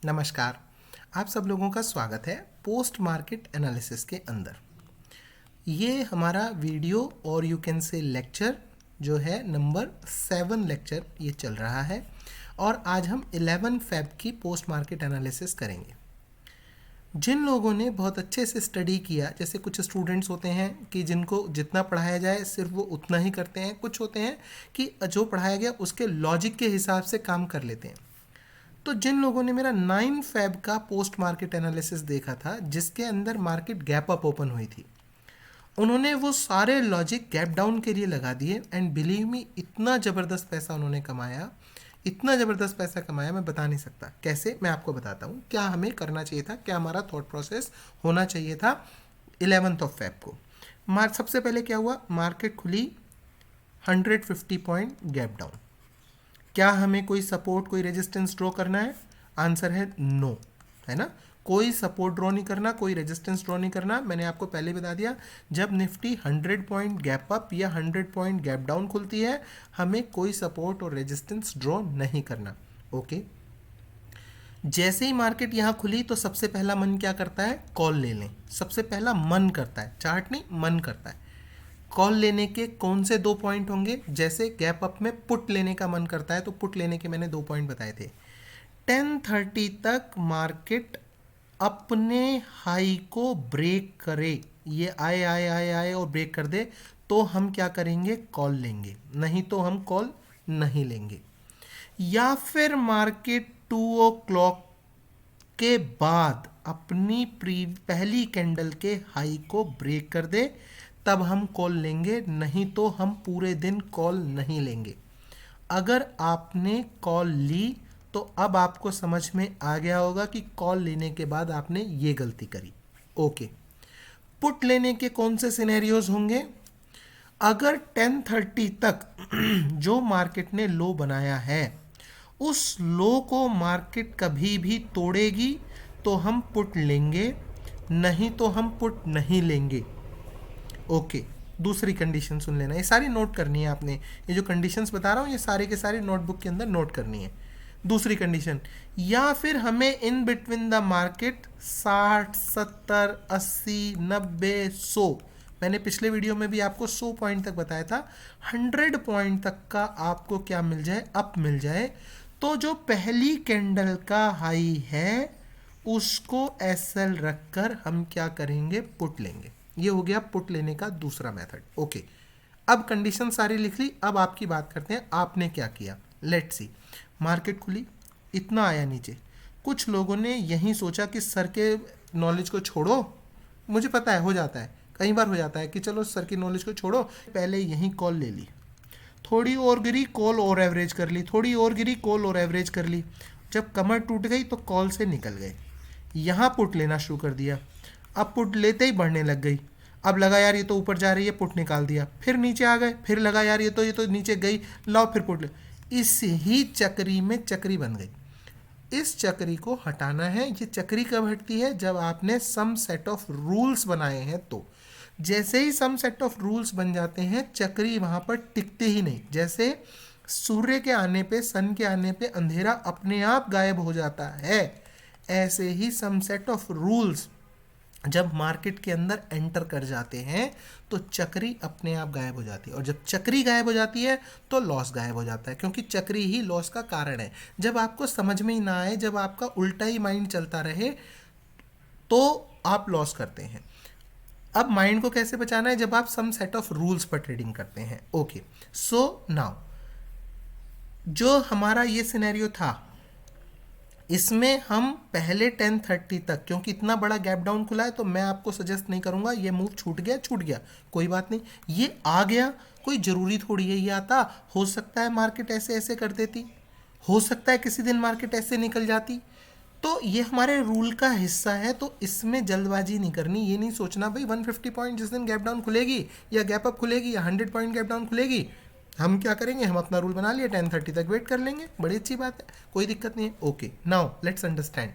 नमस्कार। आप सब लोगों का स्वागत है पोस्ट मार्केट एनालिसिस के अंदर। ये हमारा वीडियो और यू कैन से लेक्चर जो है नंबर 7 लेक्चर ये चल रहा है और आज हम 11 फेब की पोस्ट मार्केट एनालिसिस करेंगे। जिन लोगों ने बहुत अच्छे से स्टडी किया, जैसे कुछ स्टूडेंट्स होते हैं कि जिनको जितना पढ़ाया जाए सिर्फ वो उतना ही करते हैं, कुछ होते हैं कि जो पढ़ाया गया उसके लॉजिक के हिसाब से काम कर लेते हैं। तो जिन लोगों ने मेरा 9 फेब का पोस्ट मार्केट एनालिसिस देखा था जिसके अंदर मार्केट गैप अप ओपन हुई थी, उन्होंने वो सारे लॉजिक गैप डाउन के लिए लगा दिए एंड बिलीव मी इतना ज़बरदस्त पैसा उन्होंने कमाया, इतना ज़बरदस्त पैसा कमाया मैं बता नहीं सकता। कैसे, मैं आपको बताता हूँ क्या हमें करना चाहिए था, क्या हमारा थॉट प्रोसेस होना चाहिए था 11 फेब को। सबसे पहले क्या हुआ, मार्केट खुली 150 पॉइंट गैप डाउन। क्या हमें कोई सपोर्ट कोई रेजिस्टेंस ड्रॉ करना है? आंसर है नो, है ना। कोई सपोर्ट ड्रॉ नहीं करना, कोई रेजिस्टेंस ड्रॉ नहीं करना। मैंने आपको पहले बता दिया, जब निफ्टी 100 पॉइंट गैप अप या 100 पॉइंट गैप डाउन खुलती है हमें कोई सपोर्ट और रेजिस्टेंस ड्रॉ नहीं करना। ओके, जैसे ही मार्केट यहाँ खुली तो सबसे पहला मन क्या करता है, कॉल ले लें। सबसे पहला मन करता है, चार्ट नहीं, मन करता है। कॉल लेने के कौन से 2 पॉइंट होंगे? जैसे गैप अप में पुट लेने का मन करता है तो पुट लेने के मैंने 2 पॉइंट बताए थे। 10:30 तक मार्केट अपने हाई को ब्रेक करे, ये आए आए आए आए और ब्रेक कर दे तो हम क्या करेंगे, कॉल लेंगे, नहीं तो हम कॉल नहीं लेंगे। या फिर मार्केट 2 o'clock के बाद अपनी पहली कैंडल के हाई को ब्रेक कर दे तब हम कॉल लेंगे, नहीं तो हम पूरे दिन कॉल नहीं लेंगे। अगर आपने कॉल ली तो अब आपको समझ में आ गया होगा कि कॉल लेने के बाद आपने ये गलती करी। ओके, पुट लेने के कौन से सिनेरियोज होंगे? अगर 10:30 तक जो मार्केट ने लो बनाया है उस लो को मार्केट कभी भी तोड़ेगी तो हम पुट लेंगे, नहीं तो हम पुट नहीं लेंगे। ओके, दूसरी कंडीशन सुन लेना, ये सारी नोट करनी है आपने। ये जो कंडीशंस बता रहा हूँ ये सारे के सारे नोटबुक के अंदर नोट करनी है। दूसरी कंडीशन, या फिर हमें इन बिटवीन द मार्केट 60, 70, 80, 90, 100, मैंने पिछले वीडियो में भी आपको 100 पॉइंट तक बताया था, 100 पॉइंट तक का आपको क्या मिल जाए, अप मिल जाए, तो जो पहली कैंडल का हाई है उसको एसएल रखकर हम क्या करेंगे, पुट लेंगे। ये हो गया पुट लेने का दूसरा मेथड। ओके, अब कंडीशन सारी लिख ली, अब आपकी बात करते हैं आपने क्या किया। लेट्स सी, मार्केट खुली, इतना आया नीचे, कुछ लोगों ने यही सोचा कि सर के नॉलेज को छोड़ो, मुझे पता है हो जाता है, कई बार हो जाता है कि चलो सर की नॉलेज को छोड़ो, पहले यही कॉल ले ली, थोड़ी और गिरी कॉल और एवरेज कर ली, थोड़ी और गिरी कॉल और एवरेज कर ली, जब कमर टूट गई तो कॉल से निकल गए, यहाँ पुट लेना शुरू कर दिया। अब पुट लेते ही बढ़ने लग गई, अब लगा यार ये तो ऊपर जा रही है, पुट निकाल दिया, फिर नीचे आ गए, फिर लगा यार ये तो नीचे गई, लाओ फिर पुट ले। इस ही चक्री में चक्री बन गई। इस चक्री को हटाना है। ये चक्री कब हटती है, जब आपने सम सेट ऑफ रूल्स बनाए हैं। तो जैसे ही सम सेट ऑफ रूल्स बन जाते हैं चक्री वहां पर टिकते ही नहीं। जैसे सूर्य के आने पे, सन के आने पे अंधेरा अपने आप गायब हो जाता है, ऐसे ही सम सेट ऑफ रूल्स जब मार्केट के अंदर एंटर कर जाते हैं तो चक्री अपने आप गायब हो जाती है, और जब चक्री गायब हो जाती है तो लॉस गायब हो जाता है, क्योंकि चक्री ही लॉस का कारण है। जब आपको समझ में ही ना आए, जब आपका उल्टा ही माइंड चलता रहे तो आप लॉस करते हैं। अब माइंड को कैसे बचाना है, जब आप सम सेट ऑफ रूल्स पर ट्रेडिंग करते हैं। ओके, सो नाउ जो हमारा ये सिनेरियो था इसमें हम पहले 10:30 तक, क्योंकि इतना बड़ा गैप डाउन खुला है तो मैं आपको सजेस्ट नहीं करूंगा, ये मूव छूट गया कोई बात नहीं, ये आ गया, कोई ज़रूरी थोड़ी है ये आता। हो सकता है मार्केट ऐसे ऐसे कर देती, हो सकता है किसी दिन मार्केट ऐसे निकल जाती, तो ये हमारे रूल का हिस्सा है। तो इसमें जल्दबाजी नहीं करनी, ये नहीं सोचना भाई 150 पॉइंट जिस दिन गैप डाउन खुलेगी या गैप अप खुलेगी या 100 पॉइंट गैप डाउन खुलेगी हम क्या करेंगे, हम अपना रूल बना लिया 10:30 तक वेट कर लेंगे, बड़ी अच्छी बात है, कोई दिक्कत नहीं है। Okay, now let's understand.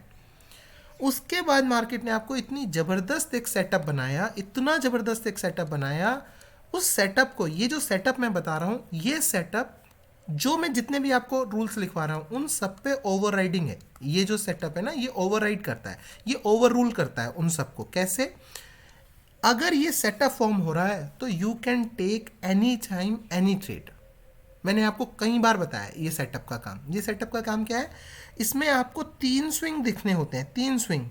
उसके बाद मार्केट ने आपको इतनी ज़बरदस्त एक सेटअप बनाया, इतना ज़बरदस्त एक सेटअप बनाया, उस सेटअप को, ये जो सेटअप मैं बता रहा हूँ ये सेटअप जो मैं जितने भी आपको रूल्स लिखवा रहा हूँ उन सब पे ओवरराइडिंग है। ये जो सेटअप है ना, ये ओवरराइड करता है, ये ओवर रूल करता है उन सबको। कैसे? अगर ये सेटअप फॉर्म हो रहा है तो you can take any time any trade. मैंने आपको कई बार बताया ये सेटअप का काम। ये सेटअप का काम क्या है? इसमें आपको 3 स्विंग दिखने होते हैं, 3 स्विंग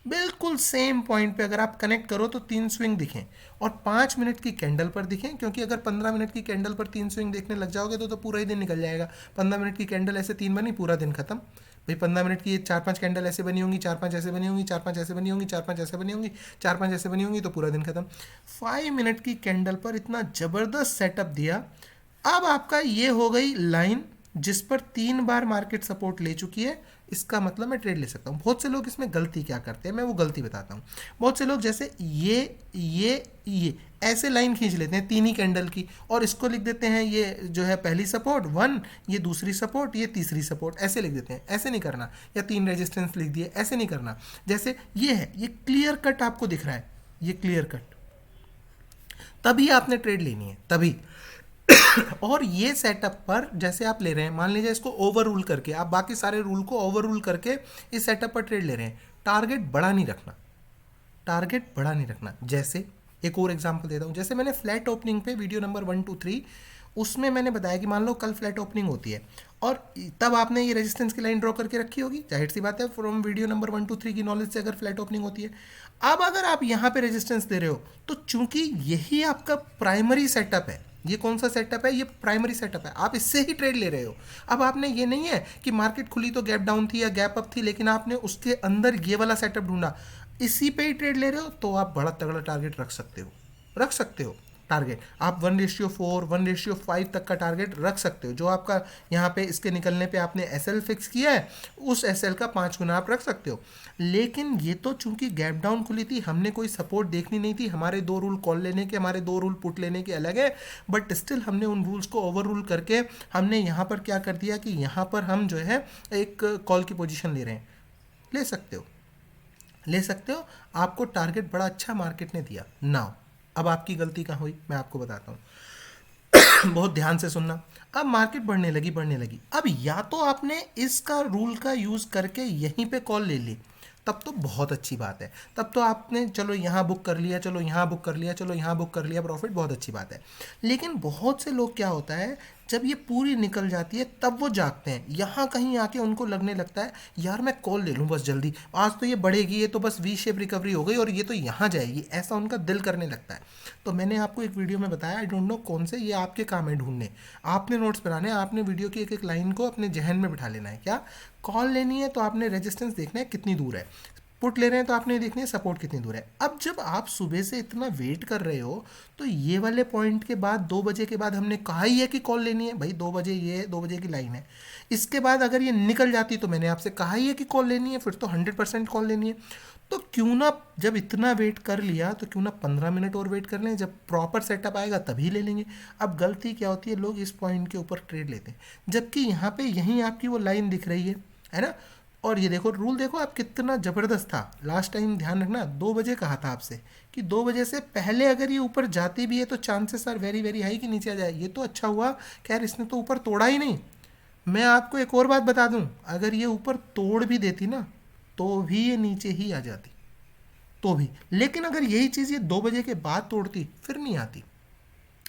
बिल्कुल सेम पॉइंट पे अगर आप कनेक्ट करो तो 3 स्विंग दिखें, और 5 मिनट की कैंडल पर दिखें। क्योंकि अगर 15 मिनट की कैंडल पर 3 स्विंग देखने लग जाओगे तो पूरा ही दिन निकल जाएगा। 15 मिनट की कैंडल ऐसे 3 बनी, पूरा दिन खत्म। भाई 15 मिनट की 4-5 कैंडल ऐसे बनी होंगी, 4-5 ऐसे बनी होंगी, 4-5 ऐसे बनी होंगी, 4-5 ऐसे बनी होंगी, 4-5 ऐसे बनी होंगी, तो पूरा दिन खत्म। 5 मिनट की कैंडल पर इतना ज़बरदस्त सेटअप दिया। अब आपका ये हो गई लाइन जिस पर 3 बार मार्केट सपोर्ट ले चुकी है। इसका मतलब मैं ट्रेड ले सकता हूँ। बहुत से लोग इसमें गलती क्या करते हैं, मैं वो गलती बताता हूँ। बहुत से लोग जैसे ये ऐसे लाइन खींच लेते हैं 3 ही कैंडल की, और इसको लिख देते हैं ये जो है पहली सपोर्ट 1, ये दूसरी सपोर्ट, ये तीसरी सपोर्ट, ऐसे लिख देते हैं। ऐसे नहीं करना। या 3 रेजिस्टेंस लिख दिए, ऐसे नहीं करना। जैसे ये है, ये क्लियर कट आपको दिख रहा है, ये क्लियर कट, तभी आपने ट्रेड लेनी है, तभी। और ये सेटअप पर जैसे आप ले रहे हैं, मान लीजिए इसको ओवर रूल करके, आप बाकी सारे रूल को ओवर रूल करके इस सेटअप पर ट्रेड ले रहे हैं, टारगेट बड़ा नहीं रखना, टारगेट बड़ा नहीं रखना। जैसे एक और एग्जांपल देता हूँ। जैसे मैंने फ्लैट ओपनिंग पे वीडियो नंबर 1, 2, 3 उसमें मैंने बताया कि मान लो कल फ्लैट ओपनिंग होती है और तब आपने ये रेजिस्टेंस की लाइन ड्रॉ करके रखी होगी, जाहिर सी बात है फ्रॉम वीडियो नंबर 1, 2, 3 की नॉलेज से अगर फ्लैट ओपनिंग होती है। अब अगर आप यहाँ पे रेजिस्टेंस दे रहे हो तो चूंकि यही आपका प्राइमरी सेटअप है, ये कौन सा सेटअप है? ये प्राइमरी सेटअप है, आप इससे ही ट्रेड ले रहे हो। अब आपने ये नहीं है कि मार्केट खुली तो गैप डाउन थी या गैप अप थी, लेकिन आपने उसके अंदर ये वाला सेटअप ढूंढा, इसी पे ही ट्रेड ले रहे हो, तो आप बड़ा तगड़ा टारगेट रख सकते हो, रख सकते हो टारगेट। आप 1:4, 1:5 तक का टारगेट रख सकते हो। जो आपका यहाँ पे इसके निकलने पे आपने एसएल फिक्स किया है, उस एसएल का 5 गुना आप रख सकते हो। लेकिन ये तो चूंकि गैप डाउन खुली थी, हमने कोई सपोर्ट देखनी नहीं थी, हमारे 2 रूल कॉल लेने के, हमारे 2 रूल पुट लेने के अलग है, बट स्टिल हमने उन रूल्स को ओवर रूल करके हमने यहाँ पर क्या कर दिया कि यहाँ पर हम जो है एक कॉल की पोजिशन ले रहे हैं। ले सकते हो, ले सकते हो। आपको टारगेट बड़ा अच्छा मार्केट ने दिया। नाउ अब आपकी गलती कहाँ हुई, मैं आपको बताता हूँ। बहुत ध्यान से सुनना। अब मार्केट बढ़ने लगी, बढ़ने लगी। अब या तो आपने इसका रूल का यूज़ करके यहीं पे कॉल ले ली, तब तो बहुत अच्छी बात है। तब तो आपने चलो यहाँ बुक कर लिया, चलो यहाँ बुक कर लिया, चलो यहाँ बुक कर लिया, प्रॉफिट, बहुत अच्छी बात है। लेकिन बहुत से लोग क्या होता है, जब ये पूरी निकल जाती है तब वो जागते हैं, यहाँ कहीं आके उनको लगने लगता है यार मैं कॉल ले लूँ बस जल्दी, आज तो ये बढ़ेगी, ये तो बस वी शेप रिकवरी हो गई और ये तो यहाँ जाएगी, ऐसा उनका दिल करने लगता है। तो मैंने आपको एक वीडियो में बताया, आई डोंट नो कौन से, ये आपके काम है ढूंढने। आपने नोट्स बनाने हैं, आपने वीडियो की एक एक लाइन को अपने जहन में बिठा लेना है। क्या कॉल लेनी है तो आपने रेजिस्टेंस देखना है कितनी दूर है, पुट ले रहे हैं तो आपने देखनी है सपोर्ट कितनी दूर है। अब जब आप सुबह से इतना वेट कर रहे हो तो ये वाले पॉइंट के बाद 2 बजे के बाद हमने कहा ही है कि कॉल लेनी है भाई, 2 बजे, ये 2 बजे की लाइन है। इसके बाद अगर ये निकल जाती तो मैंने आपसे कहा ही है कि कॉल लेनी है, फिर तो 100% कॉल लेनी है। तो क्यों ना, जब इतना वेट कर लिया तो क्यों ना 15 मिनट और वेट कर लें, जब प्रॉपर सेटअप आएगा तभी ले लेंगे। अब गलती क्या होती है, लोग इस पॉइंट के ऊपर ट्रेड लेते हैं, जबकि यहाँ पे यहीं आपकी वो लाइन दिख रही है ना। और ये देखो रूल, देखो आप कितना ज़बरदस्त था। लास्ट टाइम ध्यान रखना, 2 बजे कहा था आपसे कि 2 बजे से पहले अगर ये ऊपर जाती भी है तो chances are very very high कि नीचे आ जाए। ये तो अच्छा हुआ, खैर इसने तो ऊपर तोड़ा ही नहीं। मैं आपको एक और बात बता दूं, अगर ये ऊपर तोड़ भी देती ना तो भी ये नीचे ही आ जाती, तो भी। लेकिन अगर यही चीज़ ये 2 बजे के बाद तोड़ती फिर नहीं आती।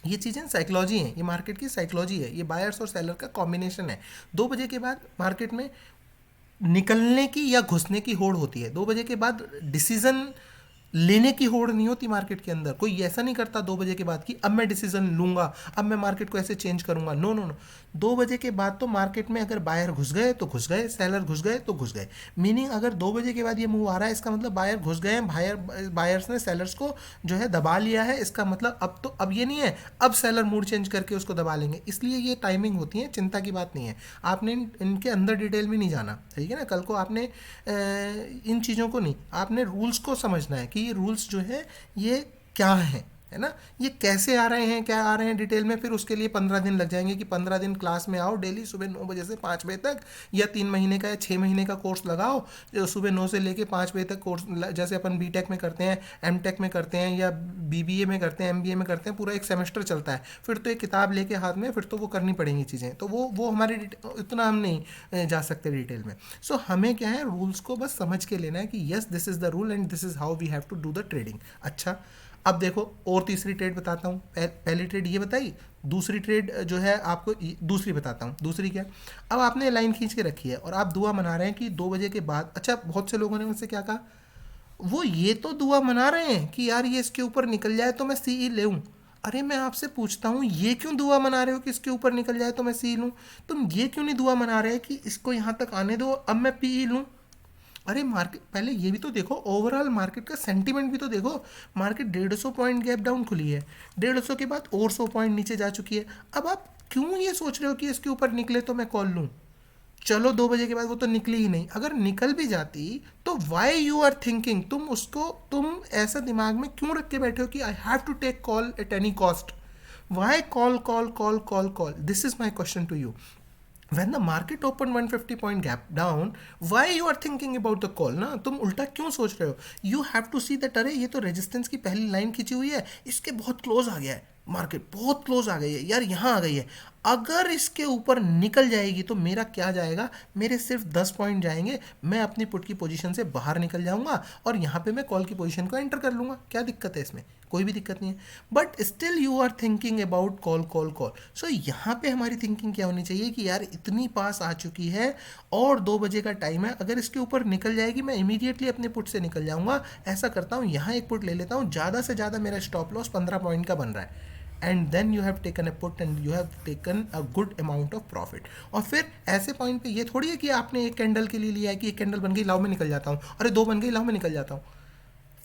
ये चीज़ें साइकोलॉजी हैं, ये मार्केट की साइकोलॉजी है, ये बायर्स और सेलर का कॉम्बिनेशन है। 2 बजे के बाद मार्केट में निकलने की या घुसने की होड़ होती है। 2 बजे के बाद डिसीजन लेने की होड़ नहीं होती मार्केट के अंदर। कोई ऐसा नहीं करता 2 बजे के बाद कि अब मैं डिसीजन लूंगा, अब मैं मार्केट को ऐसे चेंज करूंगा। नो नो नो, 2 बजे के बाद तो मार्केट में अगर बायर घुस गए तो घुस गए, सेलर घुस गए तो घुस गए। मीनिंग अगर 2 बजे के बाद ये मूव आ रहा है, इसका मतलब बायर घुस गए हैं, बायर्स ने सेलर्स को जो है दबा लिया है। इसका मतलब अब ये नहीं है अब सेलर मूड चेंज करके उसको दबा लेंगे। इसलिए ये टाइमिंग होती है, चिंता की बात नहीं है। आपने इनके अंदर डिटेल में नहीं जाना, ठीक है ना। कल को आपने इन चीज़ों को नहीं, आपने रूल्स को समझना है कि ये रूल्स जो है ये क्या है है ना। ये कैसे आ रहे हैं, क्या आ रहे हैं डिटेल में, फिर उसके लिए 15 दिन लग जाएंगे कि 15 दिन क्लास में आओ डेली सुबह 9 बजे से 5 बजे तक, या 3 महीने का या 6 महीने का कोर्स लगाओ जो सुबह 9 से लेके 5 बजे तक कोर्स, जैसे अपन बीटेक में करते हैं, एमटेक में करते हैं, या बीबीए में करते हैं, एमबीए में करते हैं, पूरा एक सेमेस्टर चलता है। फिर तो एक किताब लेके हाथ में फिर तो वो करनी पड़ेंगी चीज़ें, तो वो हमारे इतना हम नहीं जा सकते डिटेल में। सो हमें क्या है, रूल्स को बस समझ के लेना है कि yes this is the rule and this is how we have to do the trading. अच्छा, अब देखो और तीसरी ट्रेड बताता हूँ। पहली ट्रेड ये बताई, दूसरी ट्रेड जो है आपको दूसरी बताता हूँ। दूसरी क्या, अब आपने लाइन खींच के रखी है और आप दुआ मना रहे हैं कि 2 बजे के बाद, अच्छा बहुत से लोगों ने मुझसे क्या कहा, वो ये तो दुआ मना रहे हैं कि यार ये इसके ऊपर निकल जाए तो मैं सी ले लूँ। अरे मैं आपसे पूछता हूँ, ये क्यों दुआ मना रहे हो कि इसके ऊपर निकल जाए तो मैं सी लूँ? तुम ये क्यों नहीं दुआ मना रहे कि इसको यहाँ तक आने दो, अब मैं पी लूँ? अरे मार्केट, पहले ये भी तो देखो, ओवरऑल मार्केट का सेंटीमेंट भी तो देखो। मार्केट 150 पॉइंट गैप डाउन खुली है, 150 के बाद और 100 पॉइंट नीचे जा चुकी है। अब आप क्यों ये सोच रहे हो कि इसके ऊपर निकले तो मैं कॉल लूँ? चलो 2 बजे के बाद वो तो निकली ही नहीं, अगर निकल भी जाती तो वाई यू आर थिंकिंग, तुम ऐसा दिमाग में क्यों रख के बैठे हो कि I have to take call at any cost? Why call call call call call? This is my question to you. when the market opened 150 point gap down, why you are thinking about the call? ना तुम उल्टा क्यों सोच रहे हो? You have to see that अरे ये तो रेजिस्टेंस की पहली लाइन खींची हुई है, इसके बहुत क्लोज आ गया है, मार्केट बहुत क्लोज आ गई है यार, यहाँ आ गई है। अगर इसके ऊपर निकल जाएगी तो मेरा क्या जाएगा, मेरे सिर्फ 10 पॉइंट जाएंगे, मैं अपनी पुट की पोजीशन से बाहर निकल जाऊंगा और यहाँ पे मैं कॉल की पोजीशन को एंटर कर लूँगा। क्या दिक्कत है इसमें? कोई भी दिक्कत नहीं है। But still you are thinking about call call call. So यहाँ पे हमारी थिंकिंग क्या होनी चाहिए कि यार इतनी पास आ चुकी है और 2 बजे का टाइम है, अगर इसके ऊपर निकल जाएगी मैं इमीडिएटली अपने पुट से निकल जाऊँगा। ऐसा करता हूँ, यहाँ एक पुट ले लेता हूँ, ज़्यादा से ज़्यादा मेरा स्टॉप लॉस 15 पॉइंट का बन रहा है, and then you have taken a put and you have taken a good amount of profit. और फिर ऐसे पॉइंट पे ये थोड़ी है कि आपने एक कैंडल के लिए लिया है कि एक कैंडल बन गई लाओ मैं निकल जाता हूँ, अरे 2 बन गई लाओ मैं निकल जाता हूँ।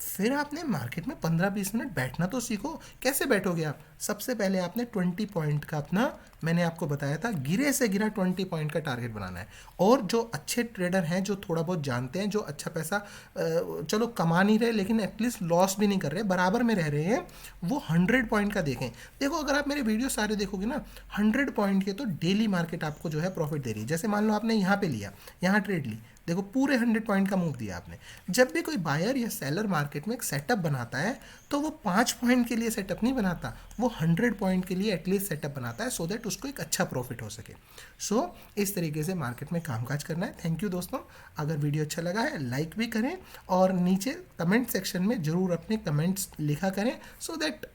फिर आपने मार्केट में 15-20 मिनट बैठना तो सीखो। कैसे बैठोगे आप? सबसे पहले आपने 20 पॉइंट का अपना, मैंने आपको बताया था, गिरे से गिरा 20 पॉइंट का टारगेट बनाना है। और जो अच्छे ट्रेडर हैं, जो थोड़ा बहुत जानते हैं, जो अच्छा पैसा चलो कमा नहीं रहे लेकिन एटलीस्ट लॉस भी नहीं कर रहे, बराबर में रह रहे हैं, वो 100 पॉइंट का देखें। देखो अगर आप मेरे वीडियो सारे देखोगे ना, 100 पॉइंट के तो डेली मार्केट आपको जो है प्रॉफिट दे रही है। जैसे मान लो आपने यहाँ पे लिया, यहाँ ट्रेड ली, देखो पूरे 100 पॉइंट का मूव दिया आपने। जब भी कोई बायर या सेलर मार्केट में एक सेटअप बनाता है तो वो 5 पॉइंट के लिए सेटअप नहीं बनाता, वो 100 पॉइंट के लिए एटलीस्ट सेटअप बनाता है, सो दैट उसको एक अच्छा प्रॉफिट हो सके। सो इस तरीके से मार्केट में कामकाज करना है। थैंक यू दोस्तों। अगर वीडियो अच्छा लगा है लाइक भी करें और नीचे कमेंट सेक्शन में ज़रूर अपने कमेंट्स लिखा करें, सो दैट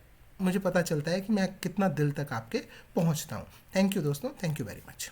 मुझे पता चलता है कि मैं कितना दिल तक आपके पहुंचता हूं। थैंक यू दोस्तों, थैंक यू वेरी मच।